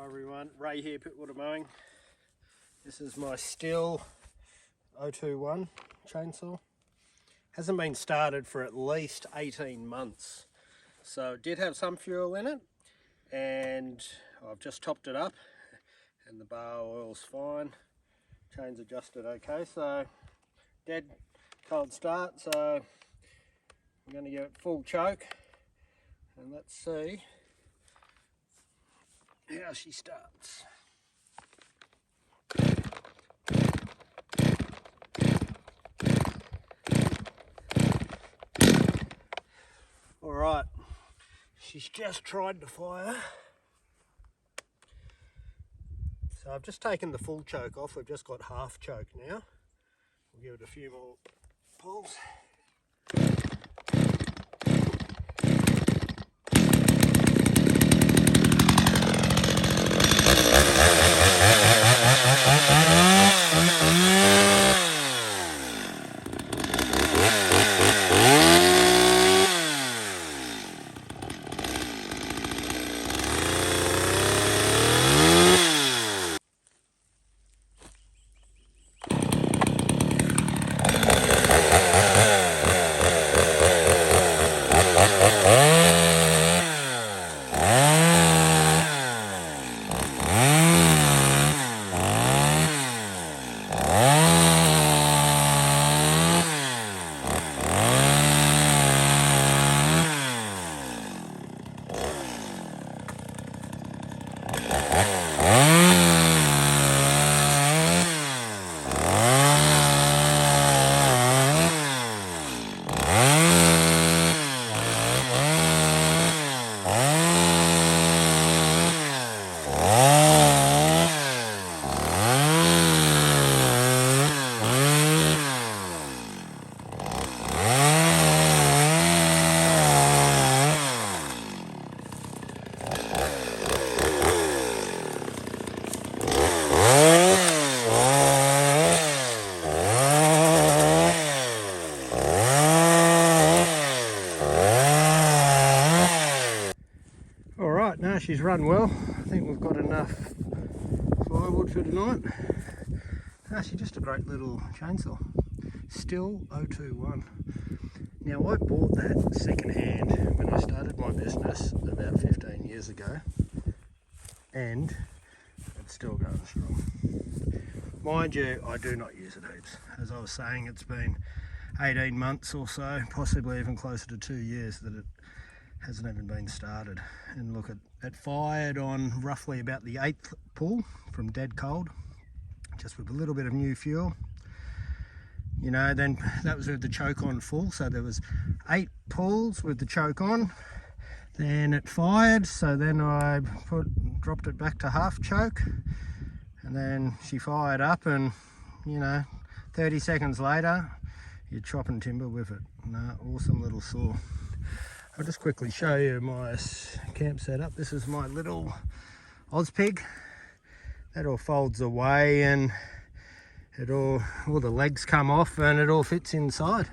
Hi everyone, Ray here, Pitwater Mowing. This is my Stihl 021 chainsaw. Hasn't been started for at least 18 months. So it did have some fuel in it, and I've just topped it up and the bar oil's fine. Chain's adjusted okay, so dead cold start. So I'm going to give it full choke and let's see how she starts. Alright, she's just tried to fire. So I've just taken the full choke off, we've just got half choke now. We'll give it a few more pulls. Alright, now she's run well. I think we've got enough firewood for tonight. She's just a great little chainsaw. Stihl 021. Now I bought that second hand when I started my business about 15 years ago, and it's still going strong. Mind you, I do not use it heaps. As I was saying, it's been 18 months or so, possibly even closer to 2 years that it hasn't even been started. And look, it fired on roughly about the 8th pull from dead cold, just with a little bit of new fuel. You know, then that was with the choke on full, so there was 8 pulls with the choke on. Then it fired, so then I dropped it back to half choke, and then she fired up, and you know, 30 seconds later you're chopping timber with it. Awesome little saw. I'll just quickly show you my camp setup. This is my little Ozpig. That all folds away and all the legs come off and it all fits inside.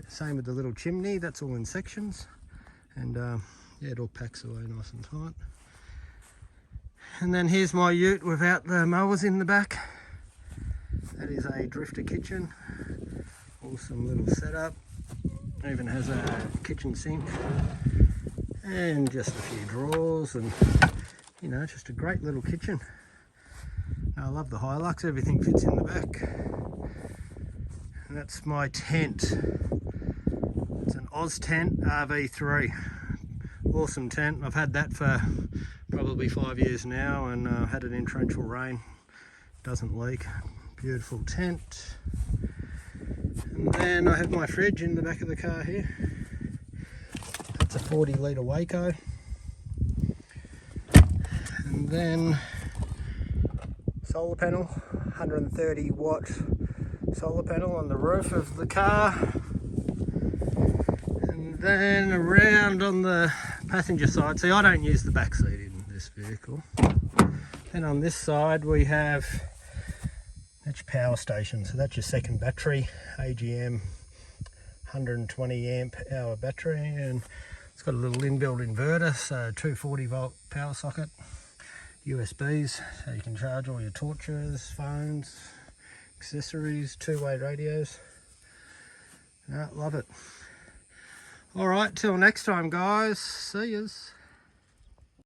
Same with the little chimney, that's all in sections. And yeah, it all packs away nice and tight. And then here's my ute without the mowers in the back. That is a drifter kitchen. Awesome little setup. Even has a kitchen sink and just a few drawers, and you know, just a great little kitchen. I love the Hilux, everything fits in the back. And that's my tent. It's an Oz tent RV3. Awesome tent. I've had that for probably 5 years now, and had it in torrential rain. Doesn't leak. Beautiful tent. And then I have my fridge in the back of the car here. That's a 40 litre Waco. And then solar panel, 130 watt solar panel on the roof of the car. And then around on the passenger side, see, I don't use the back seat in this vehicle. Then on this side we have, that's your power station, so that's your second battery, AGM 120 amp hour battery, and it's got a little inbuilt inverter, so 240 volt power socket. USBs, so you can charge all your torches, phones, accessories, two-way radios. Love it. All right, till next time, guys. See yous.